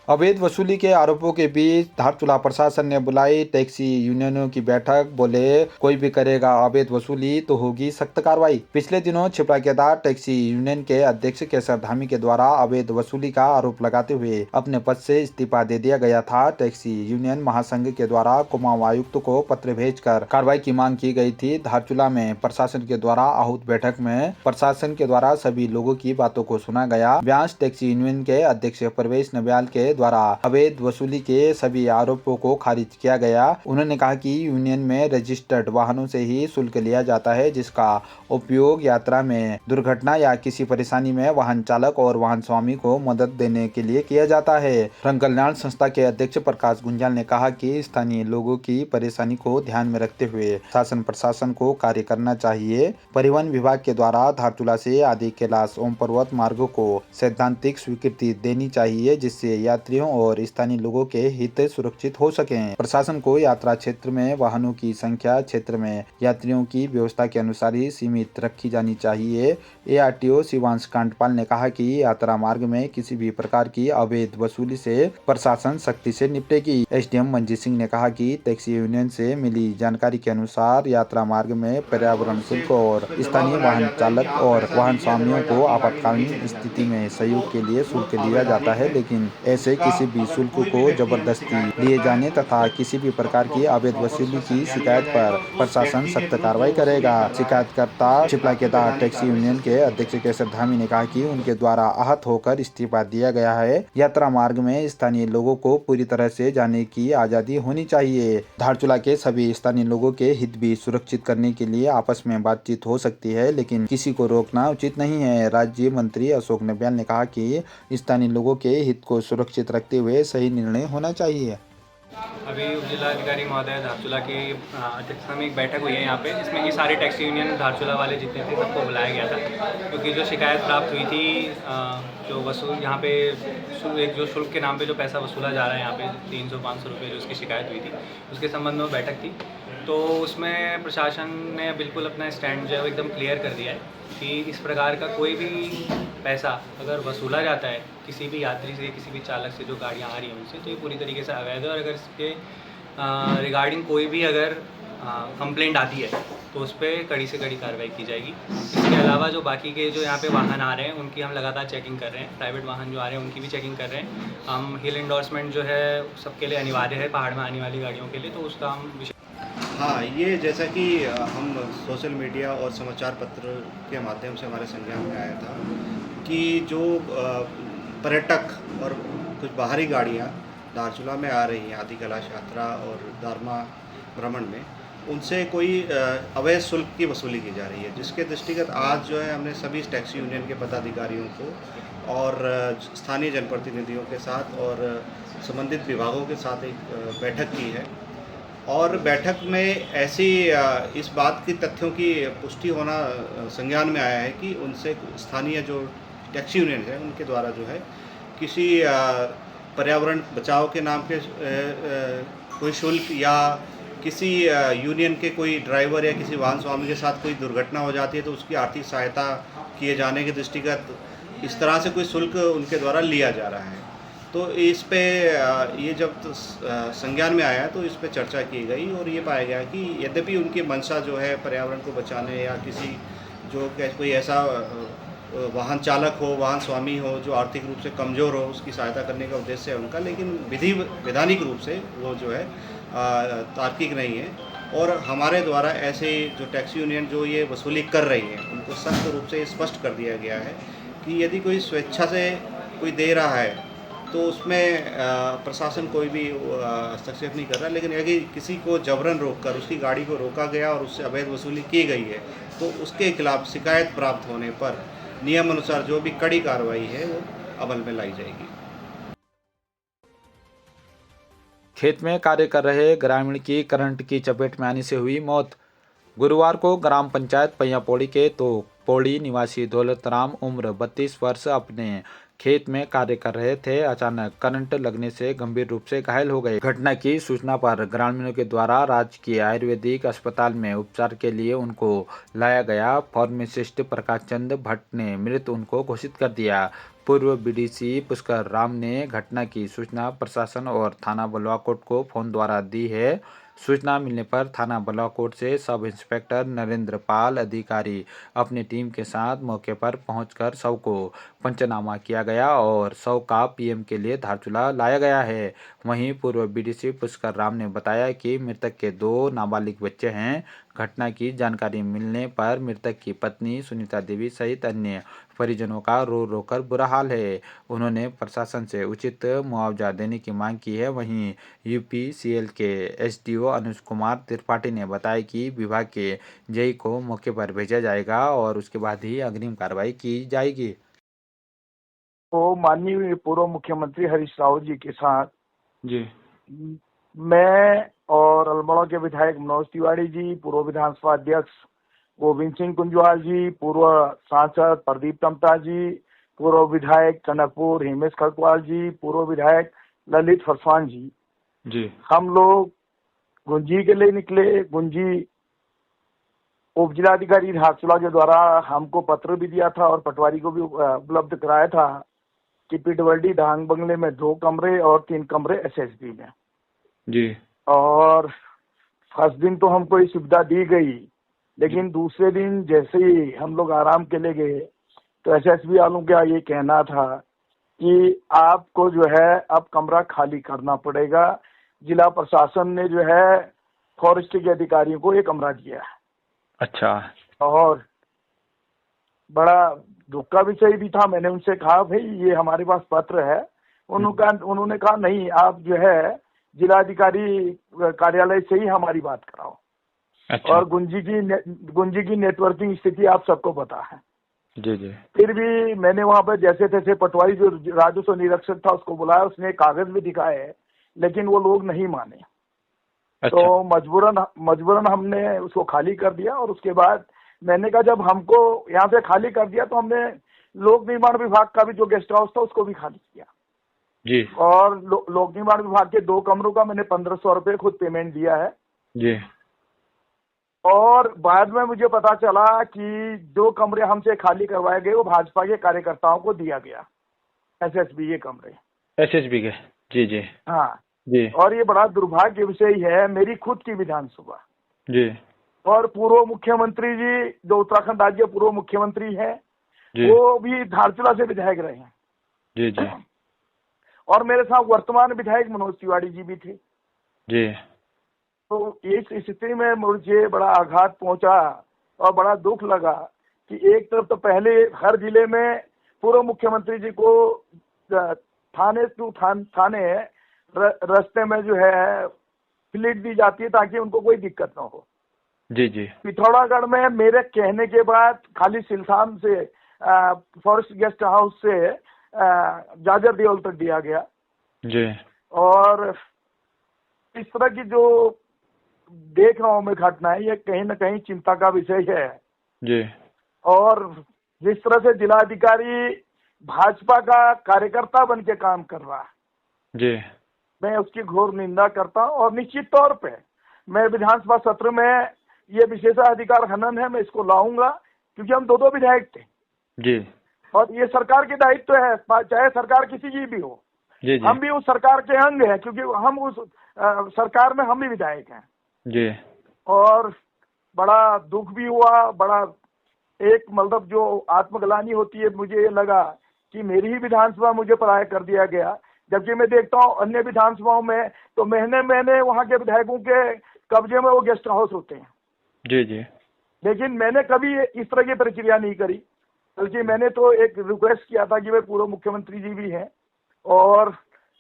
अवैध वसूली के आरोपों के बीच धारचूला प्रशासन ने बुलाई टैक्सी यूनियनों की बैठक। बोले कोई भी करेगा अवैध वसूली तो होगी सख्त कार्रवाई। पिछले दिनों छिपरा के दार टैक्सी यूनियन के अध्यक्ष केसर धामी के द्वारा अवैध वसूली का आरोप लगाते हुए अपने पद से इस्तीफा दे दिया गया था। टैक्सी यूनियन महासंघ के द्वारा कुमाऊं आयुक्त को पत्र भेजकर कार्रवाई की मांग की गई थी। धारचूला में प्रशासन के द्वारा आहूत बैठक में प्रशासन के द्वारा सभी लोगों की बातों को सुना गया। ब्यास टैक्सी यूनियन के अध्यक्ष प्रवेश नव्याल के द्वारा अवैध वसूली के सभी आरोपों को खारिज किया गया। उन्होंने कहा कि यूनियन में रजिस्टर्ड वाहनों से ही शुल्क लिया जाता है, जिसका उपयोग यात्रा में दुर्घटना या किसी परेशानी में वाहन चालक और वाहन स्वामी को मदद देने के लिए किया जाता है। रंग कल्याण संस्था के अध्यक्ष प्रकाश गुंजाल ने कहा कि स्थानीय लोगों की परेशानी को ध्यान में रखते हुए शासन प्रशासन को कार्य करना चाहिए। परिवहन विभाग के द्वारा धारचूला से आदि कैलाश ओम पर्वत मार्गों को सैद्धांतिक स्वीकृति देनी चाहिए, जिससे यात्रियों और स्थानीय लोगों के हित सुरक्षित हो सकें। प्रशासन को यात्रा क्षेत्र में वाहनों की संख्या क्षेत्र में यात्रियों की व्यवस्था के अनुसार ही सीमित रखी जानी चाहिए। एआरटीओ शिवांश कांडपाल ने कहा कि यात्रा मार्ग में किसी भी प्रकार की अवैध वसूली से प्रशासन सख्ती से निपटेगी। एसडीएम मंजीत सिंह ने कहा कि टैक्सी यूनियन से मिली जानकारी के अनुसार यात्रा मार्ग में पर्यावरण शुल्क और स्थानीय वाहन चालक और वाहन स्वामियों को आपातकालीन स्थिति में सहयोग के लिए शुल्क लिया जाता है, लेकिन ऐसे किसी भी शुल्क को जबरदस्ती लिए जाने तथा किसी भी प्रकार की अवैध वसूली की शिकायत पर प्रशासन सख्त कार्रवाई करेगा। शिकायतकर्ता छिपला के दार टैक्सी यूनियन के अध्यक्ष केसर धामी ने कहा कि उनके द्वारा आहत होकर इस्तीफा दिया गया है। यात्रा मार्ग में स्थानीय लोगों को पूरी तरह से जाने की आजादी होनी चाहिए। धारचूला के सभी स्थानीय लोगों के हित भी सुरक्षित करने के लिए आपस में बातचीत हो सकती है, लेकिन किसी को रोकना उचित नहीं है। राज्य मंत्री अशोक नव्याल ने कहा कि स्थानीय लोगों के हित को सुरक्षित रखते हुए सही निर्णय होना चाहिए। अभी उप जिलाधिकारी महोदय धारचूला की अध्यक्षता में एक बैठक हुई है यहाँ पे, जिसमें ये सारे टैक्सी यूनियन धारचूला वाले जितने थे सबको बुलाया गया था, क्योंकि जो शिकायत प्राप्त हुई थी जो वसूल यहाँ पे एक जो शुल्क के नाम पे जो पैसा वसूला जा रहा है यहाँ पे 300-500 रुपये जो उसकी शिकायत हुई थी, उसके संबंध में बैठक थी। तो उसमें प्रशासन ने बिल्कुल अपना स्टैंड जो है वो एकदम क्लियर कर दिया है कि इस प्रकार का कोई भी पैसा अगर वसूला जाता है किसी भी यात्री से, किसी भी चालक से जो गाड़ियाँ आ रही हैं उनसे, तो ये पूरी तरीके से अवैध है। और अगर इसके रिगार्डिंग कोई भी अगर कंप्लेंट आती है तो उस पर कड़ी से कड़ी कार्रवाई की जाएगी। इसके अलावा जो बाकी के जो यहाँ पे वाहन आ रहे हैं उनकी हम लगातार चेकिंग कर रहे हैं। प्राइवेट वाहन जो आ रहे हैं उनकी भी चेकिंग कर रहे हैं। हम हिल एंडोर्समेंट जो है सबके लिए अनिवार्य है पहाड़ में आने वाली गाड़ियों के लिए, तो उसका हम हाँ, ये जैसा कि हम सोशल मीडिया और समाचार पत्र के माध्यम से हमारे संज्ञान में आया था कि जो पर्यटक और कुछ बाहरी गाड़ियाँ धारचूला में आ रही हैं आदि कैलाश यात्रा और दारमा भ्रमण में, उनसे कोई अवैध शुल्क की वसूली की जा रही है, जिसके दृष्टिगत आज जो है हमने सभी टैक्सी यूनियन के पदाधिकारियों को और स्थानीय जनप्रतिनिधियों के साथ और संबंधित विभागों के साथ एक बैठक की है। और बैठक में ऐसी इस बात की तथ्यों की पुष्टि होना संज्ञान में आया है कि उनसे स्थानीय जो टैक्सी यूनियन है उनके द्वारा जो है किसी पर्यावरण बचाव के नाम पे कोई शुल्क या किसी यूनियन के कोई ड्राइवर या किसी वाहन स्वामी के साथ कोई दुर्घटना हो जाती है तो उसकी आर्थिक सहायता किए जाने के दृष्टिगत इस तरह से कोई शुल्क उनके द्वारा लिया जा रहा है। तो इस पे ये जब संज्ञान में आया तो इस पे चर्चा की गई और ये पाया गया कि यद्यपि उनकी मंशा जो है पर्यावरण को बचाने या किसी जो कोई ऐसा वाहन चालक हो, वाहन स्वामी हो जो आर्थिक रूप से कमज़ोर हो, उसकी सहायता करने का उद्देश्य है उनका, लेकिन वैधानिक रूप से वो जो है तार्किक नहीं है। और हमारे द्वारा ऐसे जो टैक्सी यूनियन जो ये वसूली कर रही है उनको सख्त रूप से स्पष्ट कर दिया गया है कि यदि कोई स्वेच्छा से कोई दे रहा है तो उसमें प्रशासन कोई भी हस्तक्षेप नहीं कर रहा, लेकिन यदि किसी को जबरन रोककर उसकी गाड़ी को रोका गया और उससे अवैध वसूली की गई है तो उसके खिलाफ शिकायत प्राप्त होने पर नियम अनुसार जो भी कड़ी कार्रवाई है वो अमल में लाई जाएगी। खेत में कार्य कर रहे ग्रामीण की करंट की चपेट में आने से हुई मौत। गुरुवार को ग्राम पंचायत पैयापौड़ी के पौड़ी निवासी दौलतराम उम्र 32 वर्ष अपने खेत में कार्य कर रहे थे। अचानक करंट लगने से गंभीर रूप से घायल हो गए। घटना की सूचना पर ग्रामीणों के द्वारा राजकीय आयुर्वेदिक अस्पताल में उपचार के लिए उनको लाया गया। फार्मासिस्ट प्रकाश चंद भट्ट ने मृत उनको घोषित कर दिया। पूर्व बीडीसी पुष्कर राम ने घटना की सूचना प्रशासन और थाना बलवाकोट को फोन द्वारा दी है। सूचना मिलने पर थाना बलवाकोट से सब इंस्पेक्टर नरेंद्र पाल अधिकारी अपनी टीम के साथ मौके पर पहुंचकर शव को पंचनामा किया गया और शव का पीएम के लिए धारचूला लाया गया है। वहीं पूर्व बीडीसी पुष्कर राम ने बताया कि मृतक के 2 नाबालिग बच्चे हैं। घटना की जानकारी मिलने पर मृतक की पत्नी सुनीता देवी सहित अन्य परिजनों का रो रो कर बुरा हाल है। उन्होंने प्रशासन से उचित मुआवजा देने की मांग की है। वहीं यूपीसीएल के एसडीओ अनुज कुमार त्रिपाठी ने बताया कि विभाग के जेई को मौके पर भेजा जाएगा और उसके बाद ही अग्रिम कार्रवाई की जाएगी। तो माननीय पूर्व मुख्यमंत्री हरीश रावत जी के साथ जी मैं और अल्मोड़ा के विधायक मनोज तिवारी जी, पूर्व विधानसभा अध्यक्ष गोविंद सिंह कुंजवाल जी, पूर्व सांसद प्रदीप टमटा जी, पूर्व विधायक कनकपुर हिमेश खरकवाल जी, पूर्व विधायक ललित फरसान जी, हम लोग गुंजी के लिए निकले। गुंजी उप जिलाधिकारी धारचूला के द्वारा हमको पत्र भी दिया था और पटवारी को भी उपलब्ध कराया था कि पीडब्ल्यूडी डांग बंगले में 2 कमरे और 3 कमरे एसएसबी में जी। और फर्स्ट दिन तो हमको ये सुविधा दी गई, लेकिन दूसरे दिन जैसे ही हम लोग आराम के लिए गए तो एसएसबी वालों का ये कहना था कि आपको जो है अब कमरा खाली करना पड़ेगा। जिला प्रशासन ने जो है फॉरेस्ट के अधिकारियों को ये कमरा दिया है। अच्छा। और बड़ा दुख का विषय भी था। मैंने उनसे कहा भाई ये हमारे पास पत्र है। उन्होंने कहा नहीं, आप जो है जिलाधिकारी कार्यालय से ही हमारी बात कराओ। अच्छा। और गुंजी की नेटवर्किंग स्थिति आप सबको पता है। जी जी। फिर भी मैंने वहां पर जैसे तैसे पटवारी जो राजस्व निरीक्षक था उसको बुलाया, उसने कागज भी दिखाए, लेकिन वो लोग नहीं माने। अच्छा। तो मजबूरन हमने उसको खाली कर दिया। और उसके बाद मैंने कहा जब हमको यहाँ से खाली कर दिया तो हमने लोक निर्माण विभाग का भी जो गेस्ट हाउस था उसको भी खाली किया जी। और लोक निर्माण विभाग के 2 कमरों का मैंने 1500 रुपये खुद पेमेंट दिया है जी। और बाद में मुझे पता चला कि 2 कमरे हमसे खाली करवाए गए वो भाजपा के कार्यकर्ताओं को दिया गया, एसएसबी के कमरे, एसएसबी के। जी जी। हाँ जी। और ये बड़ा दुर्भाग्य विषय है। मेरी खुद की विधानसभा जी। और पूर्व मुख्यमंत्री जी जो उत्तराखंड राज्य पूर्व मुख्यमंत्री हैं जी। वो भी धारचूला से विधायक रहे हैं। जी जी। और मेरे साथ वर्तमान विधायक मनोज तिवारी जी भी थे। जी। तो इस स्थिति में मुझे बड़ा आघात पहुंचा और बड़ा दुख लगा कि एक तरफ तो पहले हर जिले में पूर्व मुख्यमंत्री जी को थाने टू थाने रास्ते में जो है फ्लीट दी जाती है ताकि उनको कोई दिक्कत ना हो। जी जी। पिथौरागढ़ में मेरे कहने के बाद खाली सिलसाम से फॉरेस्ट गेस्ट हाउस से जाजर देवल तक दिया गया जी। और इस तरह की जो देख रहा हूं मैं घटनाएं, ये कहीं न कहीं चिंता का विषय है जी। और जिस तरह से जिलाधिकारी भाजपा का कार्यकर्ता बन के काम कर रहा है जी। मैं उसकी घोर निंदा करता हूं और निश्चित तौर पे मैं विधानसभा सत्र में ये विशेषाधिकार हनन है, मैं इसको लाऊंगा क्योंकि हम 2 विधायक थे जी। और ये सरकार के दायित्व है, चाहे सरकार किसी की भी हो। जी जी। हम भी उस सरकार के अंग हैं क्योंकि हम उस सरकार में हम भी विधायक हैं जी। और बड़ा दुख भी हुआ। बड़ा एक मतलब जो आत्मग्लानि होती है, मुझे ये लगा कि मेरी ही विधानसभा मुझे पराया कर दिया गया, जबकि मैं देखता हूँ अन्य विधानसभाओं में तो महीने महीने वहाँ के विधायकों के कब्जे में वो गेस्ट हाउस होते हैं। जी जी। लेकिन मैंने कभी इस तरह की प्रक्रिया नहीं करी, बल्कि मैंने तो एक रिक्वेस्ट किया था कि वे पूर्व मुख्यमंत्री जी भी हैं और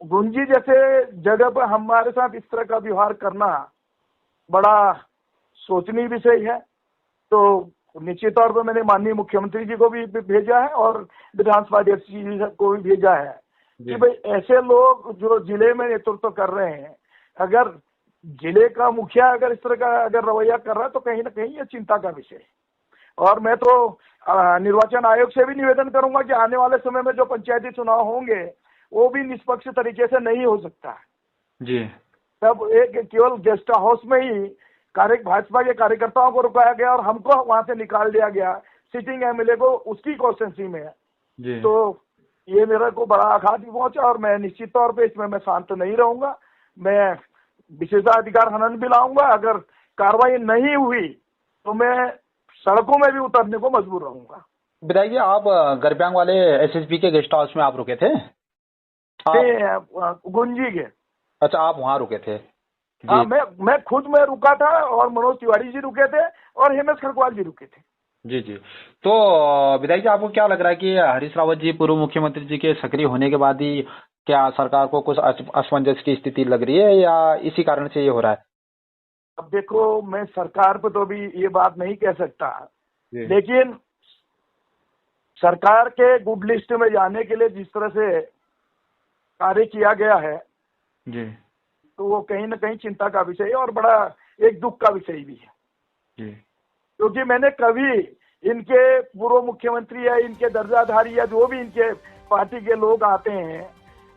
गुंजी जैसे जगह पर हमारे साथ इस तरह का व्यवहार करना बड़ा सोचनीय विषय है। तो निश्चित तौर पर मैंने माननीय मुख्यमंत्री जी को भी भेजा है और विधानसभा अध्यक्ष जी को भी भेजा है कि भाई ऐसे लोग जो जिले में नेतृत्व कर रहे हैं, अगर जिले का मुखिया अगर इस तरह का अगर रवैया कर रहा है तो कहीं ना कहीं ये चिंता का विषय है। और मैं तो निर्वाचन आयोग से भी निवेदन करूंगा कि आने वाले समय में जो पंचायती चुनाव होंगे वो भी निष्पक्ष तरीके से नहीं हो सकता है जी। तब एक केवल गेस्ट हाउस में ही भाजपा के कार्यकर्ताओं को रुकाया गया और हमको वहां से निकाल दिया गया, सिटिंग एमएलए को उसकी कॉन्स्टिट्यूंसी में है। तो ये मेरे को बड़ा आघात भी पहुंचा और मैं निश्चित तौर पे इसमें मैं शांत नहीं रहूंगा। मैं विशेषाधिकार हनन भी लाऊंगा। अगर कार्रवाई नहीं हुई तो मैं सड़कों में भी उतरने को मजबूर रहूंगा। विधायक जी, आप गरब्यांग वाले एसएसपी के गेस्ट हाउस में आप रुके थे? गुंजी के। अच्छा, आप वहाँ रुके थे? हाँ, मैं खुद में रुका था और मनोज तिवारी जी रुके थे और हेमेश खरकवाल जी रुके थे। जी जी। तो विधायक जी, आपको क्या लग रहा है कि हरीश रावत जी पूर्व मुख्यमंत्री जी के सक्रिय होने के बाद ही क्या सरकार को कुछ असमंजस की स्थिति लग रही है या इसी कारण से ये हो रहा है? अब देखो, मैं सरकार पे तो अभी ये बात नहीं कह सकता, लेकिन सरकार के गुड लिस्ट में जाने के लिए जिस तरह से कार्य किया गया है जी तो वो कहीं ना कहीं चिंता का विषय है और बड़ा एक दुख का विषय भी है। जी। क्योंकि मैंने कभी इनके पूर्व मुख्यमंत्री या इनके दर्जाधारी या जो भी इनके पार्टी के लोग आते हैं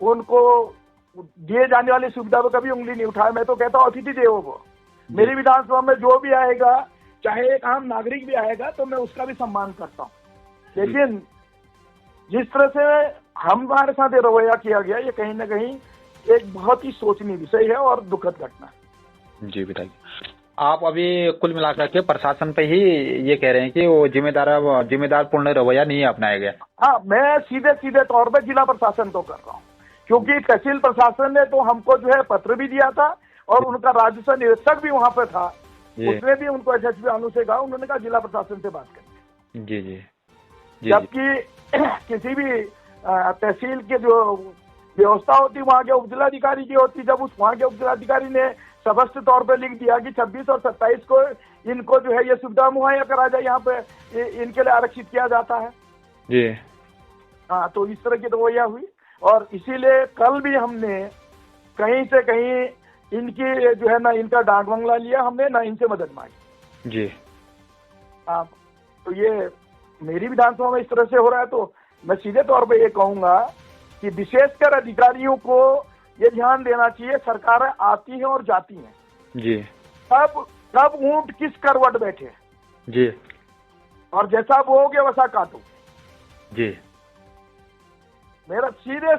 उनको दिए जाने वाली सुविधा पर कभी उंगली नहीं उठाया। मैं तो कहता हूँ अतिथि देवो भव। मेरी विधानसभा में जो भी आएगा, चाहे एक आम नागरिक भी आएगा, तो मैं उसका भी सम्मान करता हूँ। लेकिन जिस तरह से हमारे साथ ये रवैया किया गया, ये कहीं ना कहीं एक बहुत ही सोचनीय विषय है और दुखद घटना है। जी विधायक, आप अभी कुल मिलाकर के प्रशासन पे ही ये कह रहे हैं कि वो जिम्मेदार पूर्ण रवैया नहीं अपनाया गया? हाँ, मैं सीधे तौर पे जिला प्रशासन को कर रहा हूँ, क्योंकि तहसील प्रशासन ने तो हमको जो है पत्र भी दिया था और उनका राजस्व निरीक्षक भी वहाँ पे था, उसने भी उनको एसएसपी अनु से कहा, उन्होंने कहा जिला प्रशासन से बात करें। जी जी। जबकि किसी भी तहसील के जो व्यवस्था होती वहाँ के उपजिलाधिकारी की होती। जब उस वहाँ के उपजिलाधिकारी ने स्पष्ट तौर पे लिख दिया कि 26 और 27 को इनको जो है ये सुविधा मुहैया करा जाए, यहाँ पे इनके लिए आरक्षित किया जाता है जी। हाँ, तो इस तरह की रवैया हुई और इसीलिए कल भी हमने कहीं से कहीं इनकी जो है ना इनका डाक बंगला लिया हमने, ना इनसे मदद मांगी जी। हाँ, तो ये मेरी विधानसभा में इस तरह से हो रहा है। तो मैं सीधे तौर पे ये कहूंगा कि विशेषकर अधिकारियों को ये ध्यान देना चाहिए, सरकारें आती हैं और जाती हैं जी। कब ऊंट किस करवट बैठे जी। और जैसा बोओगे वैसा काटो जी। मेरा सीधे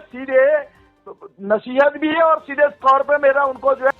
नसीहत भी है और सीधे तौर पे मेरा उनको जो है